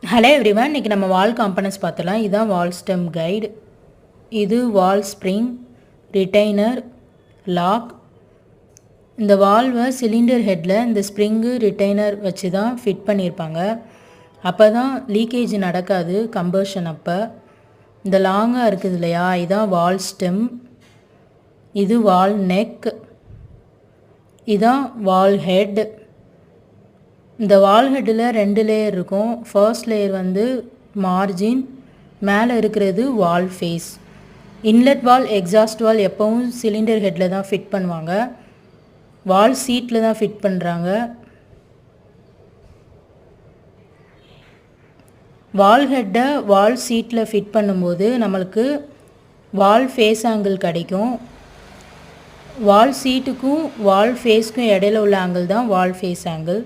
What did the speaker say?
Hello everyone, இன்றைக்கி நம்ம வால் components பார்த்துலாம். இதுதான் வால் ஸ்டெம் கைடு. இது வால் ஸ்ப்ரிங், ரிட்டைனர், லாக். இந்த வால்வை சிலிண்டர் ஹெட்டில் இந்த ஸ்ப்ரிங்கு ரிட்டைனர் வச்சு தான் ஃபிட் பண்ணியிருப்பாங்க. அப்போ தான் லீக்கேஜ் நடக்காது கம்பர்ஷன் அப்போ. இந்த லாங்காக இருக்குது இல்லையா, இதுதான் வால் ஸ்டெம். இது வால் நெக், இதுதான் வால் ஹெட். இந்த வால் ஹெட்டில் 2 லேயர் இருக்கும். ஃபர்ஸ்ட் லேயர் வந்து மார்ஜின், மேலே இருக்கிறது வால் ஃபேஸ். இன்லெட் வால், எக்ஸாஸ்ட் வால் எப்போவும் சிலிண்டர் ஹெட்டில் தான் ஃபிட் பண்ணுவாங்க. வால் சீட்டில் தான் ஃபிட் பண்ணுறாங்க. வால் ஹெட்டை வால் சீட்டில் ஃபிட் பண்ணும்போது நம்மளுக்கு வால் ஃபேஸ் ஆங்கிள் கிடைக்கும். வால் சீட்டுக்கும் வால் ஃபேஸ்க்கும் இடையில உள்ள ஆங்கிள் தான் வால் ஃபேஸ் ஆங்கிள்.